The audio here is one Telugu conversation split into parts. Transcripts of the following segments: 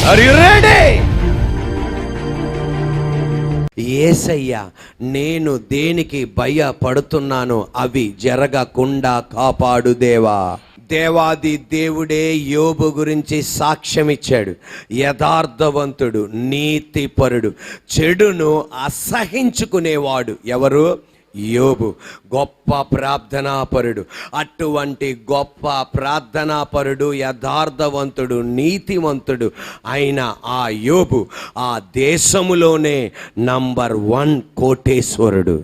Are you ready? యేసయ్య, నేను దేనికి భయపడుతున్నానో అవి జరగకుండా కాపాడు దేవా. దేవాది దేవుడే యోబు గురించి సాక్ష్యం ఇచ్చాడు. యథార్థవంతుడు, నీతిపరుడు, చెడును అసహించుకునేవాడు ఎవరు? యోబు. గొప్ప ప్రార్థనాపరుడు. అటువంటి గొప్ప ప్రార్థనాపరుడు, యథార్థవంతుడు, నీతివంతుడు అయిన ఆ యోబు ఆ దేశములోనే నంబర్ 1 కోటేశ్వరుడు.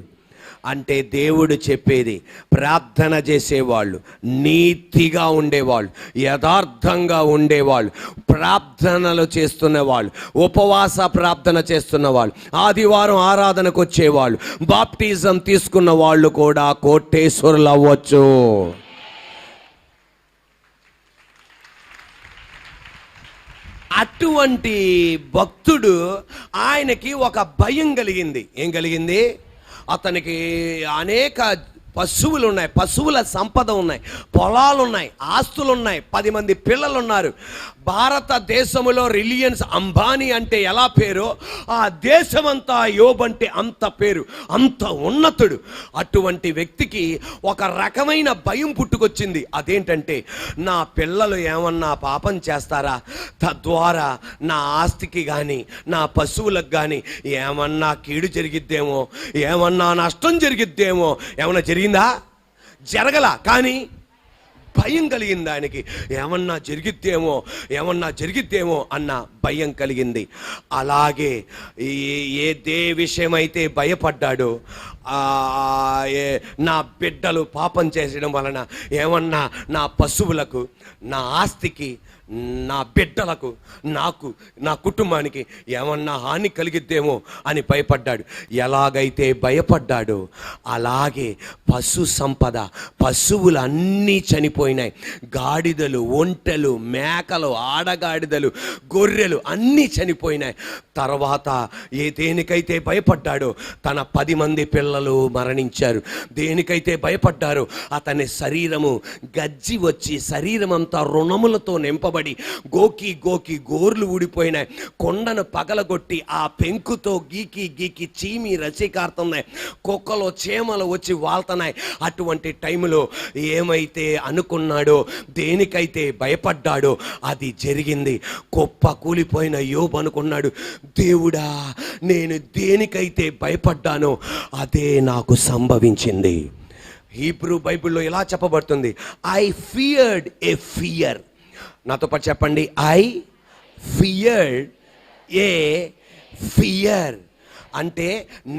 అంటే దేవుడు చెప్పేది, ప్రార్థన చేసేవాళ్ళు, నీతిగా ఉండేవాళ్ళు, యథార్థంగా ఉండేవాళ్ళు, ప్రార్థనలు చేస్తున్న వాళ్ళు, ఉపవాస ప్రార్థన చేస్తున్న వాళ్ళు, ఆదివారం ఆరాధనకు వచ్చేవాళ్ళు, బాప్టిజం తీసుకున్న వాళ్ళు కూడా కోటేశ్వరులు అవ్వచ్చు. అటువంటి భక్తుడు, ఆయనకి ఒక భయం కలిగింది. ఏం కలిగింది? అతనికి అనేక పశువులు ఉన్నాయి, పశువుల సంపద ఉన్నాయి, పొలాలు ఉన్నాయి, ఆస్తులు ఉన్నాయి, 10 మంది పిల్లలు ఉన్నారు. భారతదేశంలో రిలయన్స్ అంబానీ అంటే ఎలా పేరో ఆ దేశమంతా యోబు అంటే అంత పేరు, అంత ఉన్నతుడు. అటువంటి వ్యక్తికి ఒక రకమైన భయం పుట్టుకొచ్చింది. అదేంటంటే, నా పిల్లలు ఏమన్నా పాపం చేస్తారా, తద్వారా నా ఆస్తికి కానీ నా పశువులకు కానీ ఏమన్నా కీడు జరిగిద్దేమో, ఏమన్నా నష్టం జరిగిద్దేమో. ఏమన్నా జరిగిందా? జరగల, కానీ భయం కలిగింది ఆయనకి. ఏమన్నా జరిగిద్దేమో అన్న భయం కలిగింది. అలాగే ఏ విషయమైతే భయపడ్డాడో, నా బిడ్డలు పాపం చేసడం వలన ఏమన్నా నా పశువులకు, నా ఆస్తికి, నా బిడ్డలకు, నాకు, నా కుటుంబానికి ఏమన్నా హాని కలిగిద్దేమో అని భయపడ్డాడు. ఎలాగైతే భయపడ్డాడో అలాగే పశు సంపద, పశువులు అన్నీ చనిపోయినాయి. గాడిదలు, ఒంటెలు, మేకలు, ఆడగాడిదలు, గొర్రెలు అన్నీ చనిపోయినాయి. తర్వాత దేనికైతే భయపడ్డాడో తన 10 మంది పిల్లలు మరణించారు. దేనికైతే భయపడ్డారో అతని శరీరము గజ్జి వచ్చి శరీరం అంతా రుణములతో నింపబడి గోకి గోర్లు ఊడిపోయినాయి. కొండను పగలగొట్టి ఆ పెంకుతో గీకి చీమి రసికారుతున్నాయి. కుక్కలు, చీమలు వచ్చి వాళ్తున్నాయి. అటువంటి టైంలో ఏమైతే అనుకున్నాడో, దేనికైతే భయపడ్డాడో అది జరిగింది. కుప్ప కూలిపోయిన యోబు అనుకున్నాడు, దేవుడా, నేను దేనికైతే భయపడ్డానో అదే నాకు సంభవించింది. హీబ్రూ బైబిల్లో ఇలా చెప్పబడుతుంది, ఐ ఫియర్డ్ ఏ ఫియర్. నాతో పాటు చెప్పండి, ఐ ఫియర్డ్ ఏ ఫియర్. అంటే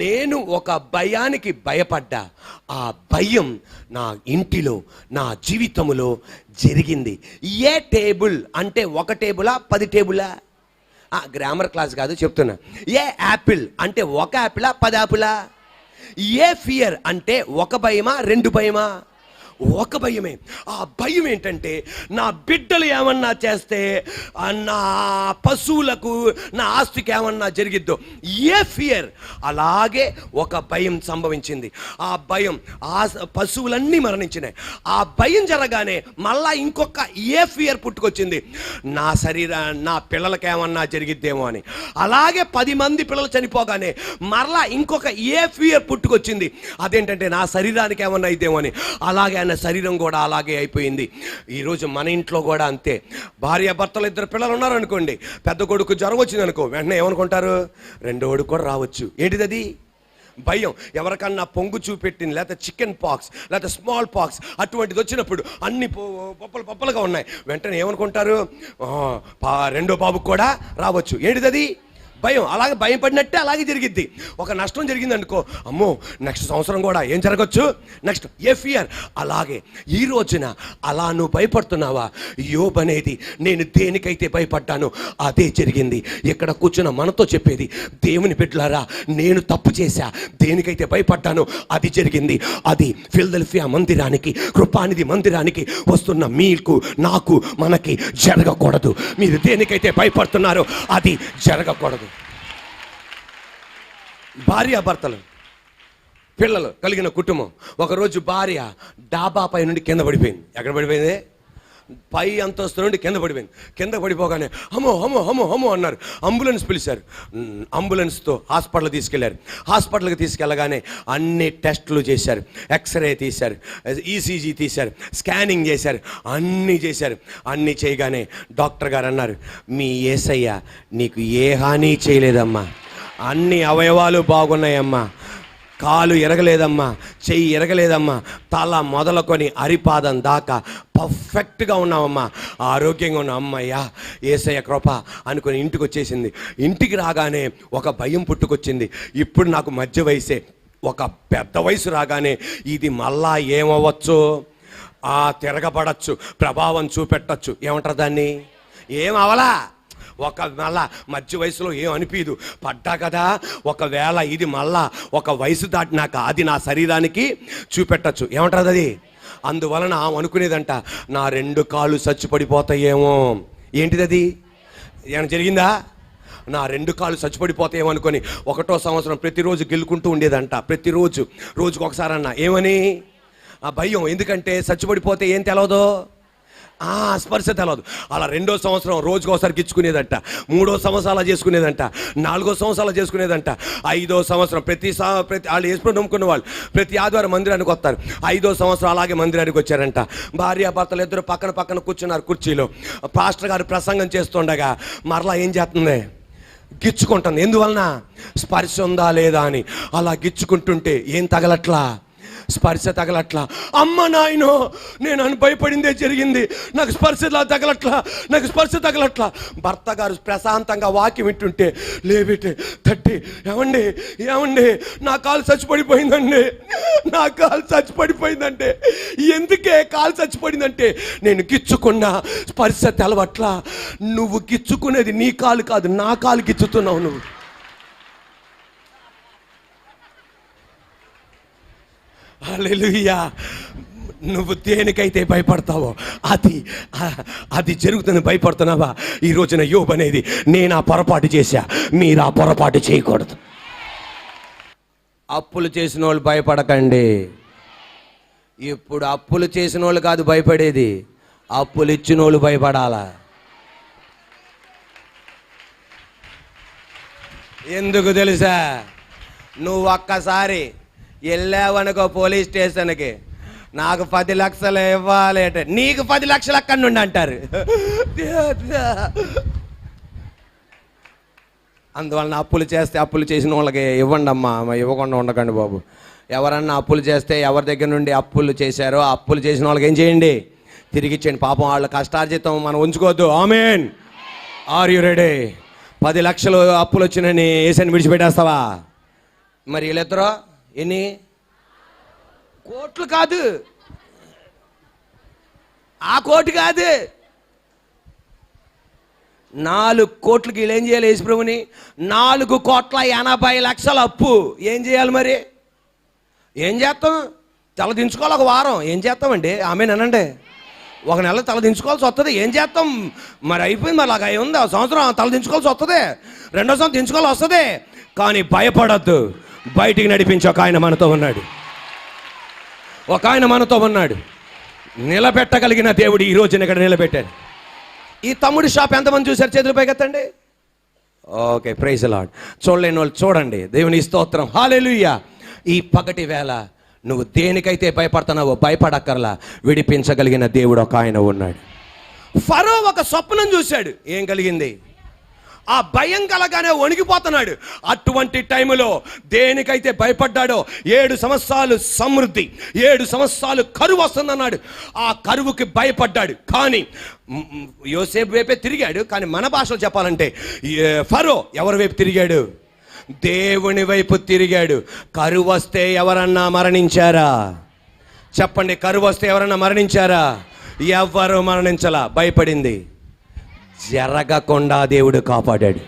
నేను ఒక భయానికి భయపడ్డా. ఆ భయం నా ఇంటిలో, నా జీవితంలో జరిగింది. ఏ టేబుల్ అంటే ఒక టేబులా 10 టేబులా? గ్రామర్ క్లాస్ కాదు చెప్తున్నా. ఏ యాపిల్ అంటే ఒక యాపిలా 10 యాపిలా? ఏ ఫియర్ అంటే ఒక భయమా 2 భయమా? ఒక భయమే. ఆ భయం ఏంటంటే, నా బిడ్డలు ఏమన్నా చేస్తే, నా పశువులకు, నా ఆస్తికి ఏమన్నా జరిగిద్దో. ఏ ఫియర్. అలాగే ఒక భయం సంభవించింది. ఆ భయం, ఆ పశువులన్నీ మరణించినాయి. ఆ భయం జరగానే మళ్ళా ఇంకొక ఏ ఫియర్ పుట్టుకొచ్చింది, నా పిల్లలకి ఏమన్నా జరిగిద్దేమో అని. అలాగే 10 మంది పిల్లలు చనిపోగానే మరలా ఇంకొక ఏ ఫియర్ పుట్టుకొచ్చింది. అదేంటంటే, నా శరీరానికి ఏమన్నా అయిద్దేమో అని. అలాగే ఆయన శరీరం కూడా అలాగే అయిపోయింది. ఈరోజు మన ఇంట్లో కూడా అంతే. భార్య భర్తలు 2 పిల్లలు ఉన్నారనుకోండి, పెద్ద కొడుకు జ్వరం వచ్చింది అనుకో, వెంటనే ఏమనుకుంటారు, రెండోడు కూడా రావచ్చు. ఏంటిది అది? భయం. ఎవరికన్నా పొంగు చూపెట్టింది, లేకపోతే చికెన్ పాక్స్, లేకపోతే స్మాల్ పాక్స్ అటువంటిది వచ్చినప్పుడు అన్ని పప్పలుగా ఉన్నాయి, వెంటనే ఏమనుకుంటారు, రెండో బాబుకు కూడా రావచ్చు. ఏంటిది అది? భయం. అలాగే భయం పడినట్టే అలాగే జరిగిద్ది. ఒక నష్టం జరిగింది అనుకో, అమ్మో నెక్స్ట్ సంవత్సరం కూడా ఏం జరగచ్చు, నెక్స్ట్ ఏ ఫియర్. అలాగే ఈ రోజున అలా నువ్వు భయపడుతున్నావా? యోబు అనేది, నేను దేనికైతే భయపడ్డానో అదే జరిగింది. ఇక్కడ కూర్చున్న మనతో చెప్పేది, దేవుని బిడ్డలారా, నేను తప్పు చేశా, దేనికైతే భయపడ్డానో అది జరిగింది. అది ఫిలదెల్ఫియా మందిరానికి, కృపానిధి మందిరానికి వస్తున్న మీకు, నాకు, మనకి జరగకూడదు. మీరు దేనికైతే భయపడుతున్నారో అది జరగకూడదు. భార్యాభర్తలు, పిల్లలు కలిగిన కుటుంబం. ఒకరోజు భార్య డాబా పై నుండి కింద పడిపోయింది. ఎక్కడ పడిపోయింది? పై అంతస్తు నుండి కింద పడిపోయింది. కింద పడిపోగానే అమ్మో అమ్మో అమ్మో అమ్మో అన్నారు. అంబులెన్స్ పిలిచారు. అంబులెన్స్తో హాస్పిటల్కి తీసుకెళ్లారు. హాస్పిటల్కి తీసుకెళ్ళగానే అన్ని టెస్టులు చేశారు. ఎక్స్రే తీశారు, ఈసీజీ తీశారు, స్కానింగ్ చేశారు, అన్నీ చేశారు. అన్నీ చేయగానే డాక్టర్ గారు అన్నారు, మీ యేసయ్య నీకు ఏ హాని చేయలేదమ్మా, అన్ని అవయవాలు బాగున్నాయమ్మా, కాలు ఎరగలేదమ్మా, చెయ్యి ఎరగలేదమ్మా, తల మొదలుకొని అరిపాదం దాకా పర్ఫెక్ట్గా ఉన్నామమ్మా, ఆరోగ్యంగా ఉన్నాం, అమ్మయ్యా యేసయ్య కృప అనుకుని ఇంటికి వచ్చేసింది. ఇంటికి రాగానే ఒక భయం పుట్టుకొచ్చింది. ఇప్పుడు నాకు మధ్య వయసే, ఒక పెద్ద వయసు రాగానే ఇది మళ్ళా ఏమవ్వచ్చు, తిరగబడచ్చు, ప్రభావం చూపెట్టచ్చు. ఏమంటారు దాన్ని? ఏమవలా, ఒక మళ్ళా మధ్య వయసులో ఏం అనిపించదు, పడ్డా కదా, ఒకవేళ ఇది మళ్ళా ఒక వయసు దాటినాక అది నా శరీరానికి చూపెట్టచ్చు. ఏమంటారు అది? అందువలన అనుకునేదంట, నా 2 కాళ్ళు చచ్చిపడిపోతాయేమో. ఏంటిది అది? ఏమైనా జరిగిందా? నా 2 కాళ్ళు చచ్చిపడిపోతాయేమో అనుకొని 1వ సంవత్సరం ప్రతిరోజు గెలుకుంటూ ఉండేదంట. ప్రతిరోజు, రోజుకు ఒకసారన్నా. ఏమని? ఆ భయం. ఎందుకంటే చచ్చిపడిపోతే ఏం తెలవదు, స్పర్శ తెలవదు. అలా 2వ సంవత్సరం రోజుకు ఒకసారి గిచ్చుకునేదంట. 3వ సంవత్సరం అలా చేసుకునేదంట. 4వ సంవత్సరం అలా చేసుకునేదంట. 5వ సంవత్సరం ప్రతి వాళ్ళు వేసుకుని నమ్ముకున్న వాళ్ళు ప్రతి ఆదివారం మందిరానికి వస్తారు. 5వ సంవత్సరం అలాగే మందిరానికి వచ్చారంట. భార్యాభర్తలు ఇద్దరు పక్కన పక్కన కూర్చున్నారు కుర్చీలో. పాస్టర్ గారు ప్రసంగం చేస్తుండగా మరలా ఏం చేస్తుంది? గిచ్చుకుంటుంది. ఎందువలన? స్పర్శ ఉందా లేదా అని. అలా గిచ్చుకుంటుంటే ఏం తగలట్లా, స్పర్శ తగలట్లా. అమ్మ నాయనో, నేను భయపడిందే జరిగింది, నాకు స్పర్శ తగలట్లా, నాకు స్పర్శ తగలట్లా. భర్త గారు ప్రశాంతంగా వాక్యం వింటుంటే లేబెట్టి తట్టి, ఏమండి ఏమండి నా కాలు చచ్చిపడిపోయిందండి, నా కాలు చచ్చిపడిపోయిందంటే. ఎందుకే కాలు చచ్చిపడిందంటే, నేను గిచ్చుకున్నా స్పర్శ తెలవట్లా. నువ్వు గిచ్చుకునేది నీ కాలు కాదు, నా కాలు గిచ్చుతున్నావు నువ్వు. హల్లెలూయా. నువ్వు దేనికైతే భయపడతావో అది జరుగుతుంది. భయపడుతున్నావా? ఈ రోజున యోబు అనేది, నేను ఆ పొరపాటు చేశా, మీరు ఆ పొరపాటు చేయకూడదు. అప్పులు చేసిన వాళ్ళు భయపడకండి. ఇప్పుడు అప్పులు చేసిన వాళ్ళు కాదు భయపడేది, అప్పులు ఇచ్చిన వాళ్ళు భయపడాలా. ఎందుకు తెలుసా? నువ్వు ఒక్కసారి వెళ్ళావనుకో పోలీస్ స్టేషన్కి, నాకు 10 లక్షలు ఇవ్వాలి అంటే, నీకు 10 లక్షలు అక్కడి నుండి అంటారు. అందువలన అప్పులు చేసిన వాళ్ళకి ఇవ్వండి అమ్మా, ఇవ్వకుండా ఉండకండి బాబు. ఎవరన్నా అప్పులు చేస్తే, ఎవరి దగ్గర నుండి అప్పులు చేశారో అప్పులు చేసిన వాళ్ళకి ఏం చేయండి? తిరిగి ఇచ్చేయండి. పాపం వాళ్ళ కష్టార్జితం మనం ఉంచుకోవద్దు. ఆమేన్. Are you ready? 10 లక్షలు అప్పులు వచ్చినని ఏసని విడిచిపెట్టేస్తావా? మరి వీళ్ళిద్దరూ ఎన్ని కోట్లు కాదు, ఆ కోటి కాదు, 4 కోట్లకి వీళ్ళు ఏం చేయాలి? యేసుప్రభుని 4,80,00,000 అప్పు. ఏం చేయాలి మరి? ఏం చేస్తాం? తల దించుకోవాలి ఒక వారం. ఏం చేస్తామండి? ఆమెనండి, ఒక నెల తల దించుకోవాల్సి వస్తుంది. ఏం చేస్తాం మరి? అయిపోయింది మరి, అలాగ ఉంది. సంవత్సరం తల దించుకోవాల్సి వస్తుంది, 2వ సంవత్సరం దించుకోవాల్సి వస్తుంది. కానీ భయపడద్దు, బయటికి నడిపించి ఒక ఆయన మనతో ఉన్నాడు. ఒక ఆయన మనతో ఉన్నాడు. నిలబెట్టగలిగిన దేవుడు ఈ రోజున ఇక్కడ నిలబెట్టాడు. ఈ తమ్ముడి షాప్ ఎంతమంది చూశారు? చేతులు పైకెత్తండి. Okay, praise the lord. చూడలేని వాళ్ళు చూడండి. దేవుని స్తోత్రం. హల్లెలూయా. ఈ పగటి వేళ నువ్వు దేనికైతే భయపడుతున్నావో భయపడక్కర్లా, విడిపించగలిగిన దేవుడు ఒక ఆయన ఉన్నాడు. ఫరో ఒక స్వప్నం చూశాడు. ఏం కలిగింది? ఆ భయం కలగానే వణికిపోతున్నాడు. అటువంటి టైంలో దేనికైతే భయపడ్డాడో 7 సంవత్సరాలు సమృద్ధి, 7 సంవత్సరాలు కరువు వస్తుందన్నాడు. ఆ కరువుకి భయపడ్డాడు. కానీ యోసేపు వైపే తిరిగాడు. కానీ మన భాషలో చెప్పాలంటే ఫరో ఎవరి వైపు తిరిగాడు? దేవుని వైపు తిరిగాడు. కరువు వస్తే ఎవరన్నా మరణించారా? చెప్పండి, కరువు వస్తే ఎవరన్నా మరణించారా? ఎవరు మరణించలా. భయపడింది, జరగకుండా దేవుడు కాపాడాడు.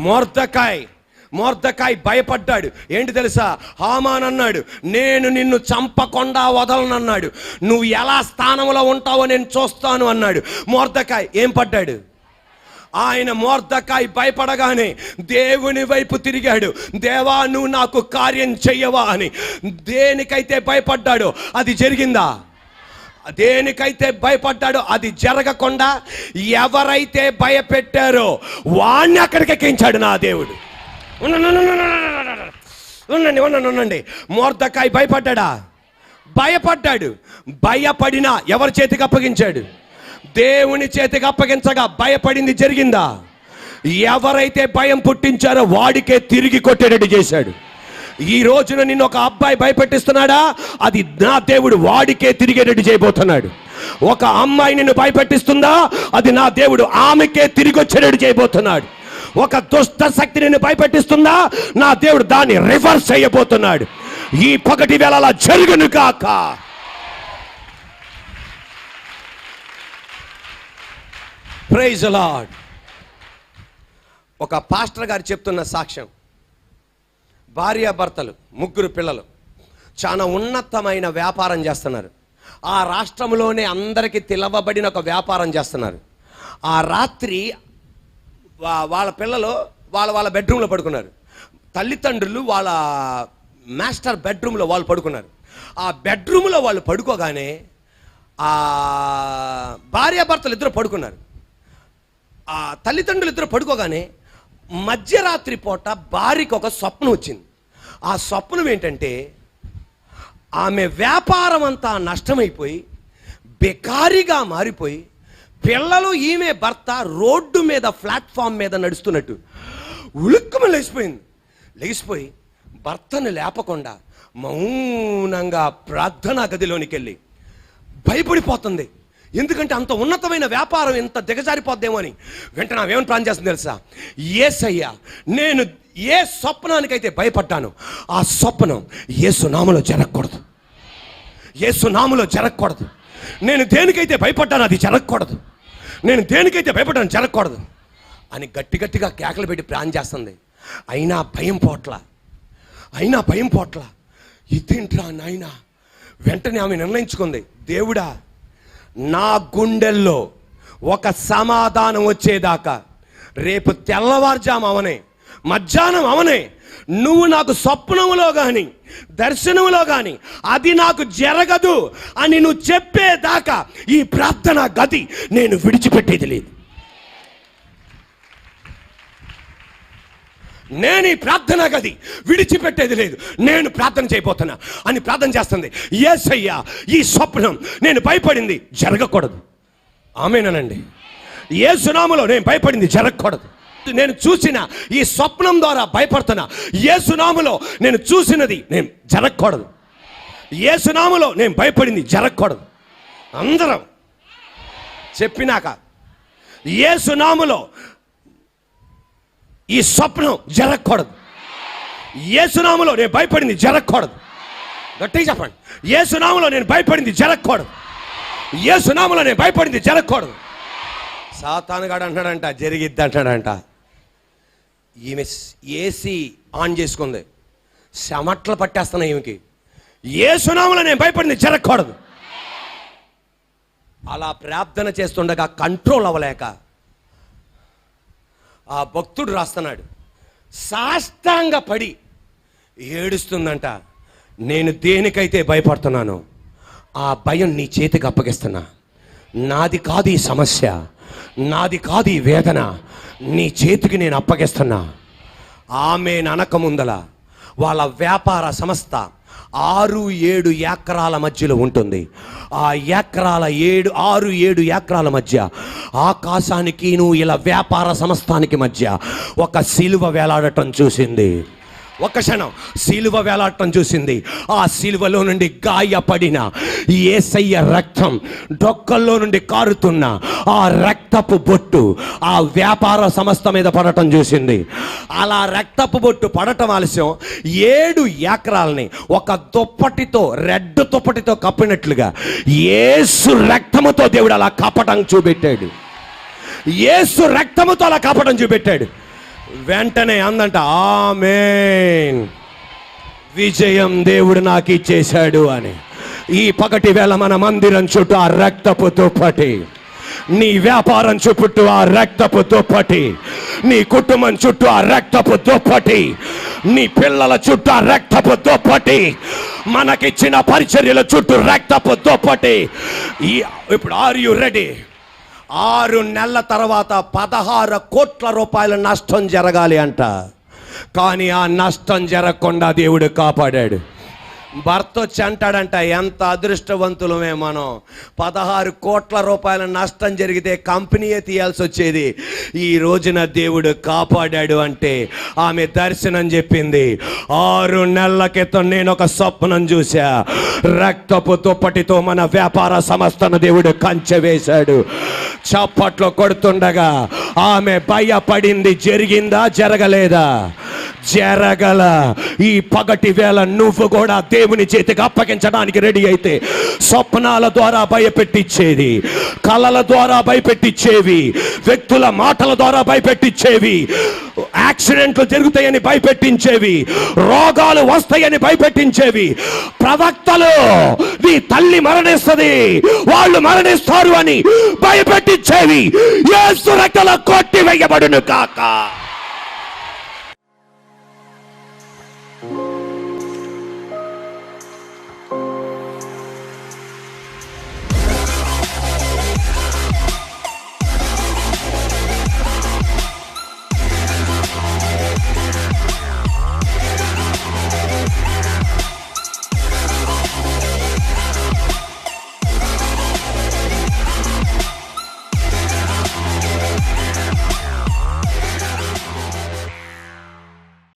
మొర్దెకాయ్ భయపడ్డాడు. ఏంటి తెలుసా? హామాన్ అన్నాడు, నేను నిన్ను చంపకుండా వదలనన్నాడు. నువ్వు ఎలా స్థానంలో ఉంటావో నేను చూస్తాను అన్నాడు. మొర్దెకాయ్ ఏం పడ్డాడు? మొర్దెకాయ్ భయపడగానే దేవుని వైపు తిరిగాడు. దేవా, నువ్వు నాకు కార్యం చెయ్యవా అని. దేనికైతే భయపడ్డాడో అది జరిగిందా? దేనికైతే భయపడ్డాడో అది జరగకుండా ఎవరైతే భయపెట్టారో వాణ్ణి అక్కడికి ఎక్కించాడు నా దేవుడు. ఉండండి. మొర్దెకాయి భయపడ్డా? భయపడ్డాడు. భయపడినా ఎవరి చేతికి అప్పగించాడు? దేవుని చేతికి అప్పగించగా భయపడింది జరిగిందా? ఎవరైతే భయం పుట్టించారో వాడికే తిరిగి కొట్టేటట్టు చేశాడు. ఈ రోజున నిన్ను ఒక అబ్బాయి భయపెట్టిస్తున్నాడా? అది నా దేవుడు వాడికే తిరిగేటట్టు చేయబోతున్నాడు. ఒక అమ్మాయి నిన్ను భయపెట్టిస్తుందా? అది నా దేవుడు ఆమెకే తిరిగి వచ్చేటట్టు చేయబోతున్నాడు. ఒక దుష్ట శక్తి నిన్ను భయపెట్టిస్తుందా? నా దేవుడు దాన్ని రివర్స్ చేయబోతున్నాడు. ఈ పగటి వేళ అలా జరుగును కాక. Praise the lord. ఒక పాస్టర్ గారు చెప్తున్న సాక్ష్యం. భార్యాభర్తలు, 3 పిల్లలు, చాలా ఉన్నతమైన వ్యాపారం చేస్తున్నారు. ఆ రాష్ట్రంలోనే అందరికీ తెలవబడిన ఒక వ్యాపారం చేస్తున్నారు. ఆ రాత్రి వాళ్ళ పిల్లలు వాళ్ళ బెడ్రూమ్లో పడుకున్నారు. తల్లిదండ్రులు వాళ్ళ మాస్టర్ బెడ్రూమ్లో వాళ్ళు పడుకున్నారు. ఆ బెడ్రూమ్లో వాళ్ళు పడుకోగానే ఆ భార్యాభర్తలు ఇద్దరు పడుకున్నారు. ఆ తల్లిదండ్రులు ఇద్దరు పడుకోగానే మధ్యరాత్రి పూట భార్యకి ఒక స్వప్నం వచ్చింది. ఆ స్వప్నం ఏంటంటే, ఆమె వ్యాపారం అంతా నష్టమైపోయి బెకారిగా మారిపోయి పిల్లలు ఈమె భర్త రోడ్డు మీద ప్లాట్ఫామ్ మీద నడుస్తున్నట్టు ఉలుక్కుమ లేచిపోయి భర్తను లేపకుండా మౌనంగా ప్రార్థనా గదిలోనికి వెళ్ళి భయపడిపోతుంది. ఎందుకంటే అంత ఉన్నతమైన వ్యాపారం ఎంత దిగజారిపోద్దేమో అని. వెంటనే ఆమెమని ప్లాన్ చేస్తుంది తెలుసా? యేసయ్యా, నేను ఏ స్వప్నానికైతే భయపడ్డాను ఆ స్వప్నం యేసు నామములో జరగకూడదు. యేసు నామములో జరగకూడదు. నేను దేనికైతే భయపడ్డాను అది జరగకూడదు. నేను దేనికైతే భయపడ్డాను జరగకూడదు అని గట్టిగా కేకలు పెట్టి ప్లాన్ చేస్తుంది. అయినా భయం పోట్ల. ఇదేంట్రా నాయనా? వెంటనే ఆమె నిర్ణయించుకుంది, దేవుడా, నా గుండెల్లో ఒక సమాధానం వచ్చేదాకా రేపు తెల్లవారుజాము అవనే, మధ్యాహ్నం అవనే, నువ్వు నాకు స్వప్నములో కానీ దర్శనములో కానీ అది నాకు జరగదు అని నువ్వు చెప్పేదాకా ఈ ప్రార్థన గది నేను విడిచిపెట్టేది లేదు. నేను ఈ ప్రార్థన గది విడిచిపెట్టేది లేదు. నేను ప్రార్థన చేయబోతున్నా అని ప్రార్థన చేస్తుంది. యేసయ్యా, ఈ స్వప్నం నేను భయపడింది జరగకూడదు. ఆమేనండి. యేసు నామములో నేను భయపడింది జరగకూడదు. నేను చూసిన ఈ స్వప్నం ద్వారా భయపడుతున్నా. యేసు నామములో నేను చూసినది నేను జరగకూడదు. యేసు నామములో నేను భయపడింది జరగకూడదు. అందరం చెప్పినాక యేసు నామములో ఈ స్వప్నం జరగకూడదు. యేసు నామములో నేను భయపడింది జరగకూడదు. గట్టిగా చెప్పండి. యేసు నామములో నేను భయపడింది జరగకూడదు. యేసు నామములో నేను భయపడింది జరగకూడదు. సాతానుగాడు అంటాడంట జరిగిద్ది అంటాడంట. ఈమె ఏసీ ఆన్ చేసుకుంది. చెమట్లు పట్టేస్తున్నాయి ఈమెకి. యేసు నామములో నేను భయపడింది జరగకూడదు. అలా ప్రార్థన చేస్తుండగా కంట్రోల్ అవ్వలేక ఆ భక్తుడు రాస్తున్నాడు. సాష్టాంగ పడి ఏడుస్తుందంట. నేను దేనికైతే భయపడుతున్నానో ఆ భయం నీ చేతికి అప్పగిస్తున్నా. నాది కాదు ఈ సమస్య, నాది కాదు ఈ వేదన, నీ చేతికి నేను అప్పగిస్తున్నా. ఆమె అనకముందల వాళ్ళ వ్యాపార సంస్థ 6-7 ఎకరాల మధ్యలో ఉంటుంది. ఆ 6-7 ఎకరాల మధ్య ఆకాశానికి నువ్వు ఇలా వ్యాపార సంస్థానికి మధ్య ఒక సిలువ వేలాడటం చూసింది. ఒక్క క్షణం సిలువ వేలాడటం చూసింది. ఆ సిలువలో నుండి గాయపడిన యేసయ్య రక్తం డొక్కల్లో నుండి కారుతున్న ఆ రక్తపు బొట్టు ఆ వ్యాపార సంస్థ మీద పడటం చూసింది. అలా రక్తపు బొట్టు పడటం ఆలస్యం 7 ఎకరాలని ఒక దుప్పటితో, రెడ్ దుప్పటితో కప్పినట్లుగా యేసు రక్తముతో దేవుడు అలా కప్పటం చూపెట్టాడు. యేసు రక్తముతో అలా కప్పటం చూపెట్టాడు. వెంటనే అందంట, ఆమేన్, విజయం దేవుడు నాకు ఇచ్చేశాడు అని. ఈ పగటి వేళ మన మందిరం చుట్టూ ఆ రక్తపు దుప్పటి, నీ వ్యాపారం చుట్టూ ఆ రక్తపు దుప్పటి, నీ కుటుంబం చుట్టూ ఆ రక్తపు దుప్పటి, నీ పిల్లల చుట్టూ రక్తపు దుప్పటి, మనకిచ్చిన పరిచర్యల చుట్టూ రక్తపు దుప్పటి. ఇప్పుడు ఆర్ యు రెడీ? 6 నెలల తర్వాత 16 కోట్ల రూపాయల నష్టం జరగాలి అంట. కానీ ఆ నష్టం జరగకుండా దేవుడు కాపాడాడు. భర్త వచ్చి అంటాడంట, ఎంత అదృష్టవంతులమే మనం, 16 కోట్ల రూపాయల నష్టం జరిగితే కంపెనీయే తీయాల్సి వచ్చేది, ఈ రోజున దేవుడు కాపాడాడు అంటే ఆమె దర్శనం చెప్పింది. 6 నెలల క్రితం నేను ఒక స్వప్నం చూసా, రక్తపు దుప్పటితో మన వ్యాపార సంస్థను దేవుడు కంచె వేశాడు. చప్పట్లు కొడుతుండగా ఆమె భయపడింది. జరిగిందా? జరగలేదా? జరగల. ఈ పగటి వేళ నువ్వు కూడా దేవుని చేతికి అప్పగించడానికి రెడీ అయితే, స్వప్నాల ద్వారా భయపెట్టించేది, కళల ద్వారా భయపెట్టించేవి, వ్యక్తుల మాటల ద్వారా భయపెట్టించేవి, యాక్సిడెంట్లు జరుగుతాయని భయపెట్టించేవి, రోగాలు వస్తాయని భయపెట్టించేవి, ప్రవక్తలు నీ తల్లి మరణిస్తుంది, వాళ్ళు మరణిస్తారు అని భయపెట్టించేవి యేసు రక్తంలో కొట్టివేయబడును కాక.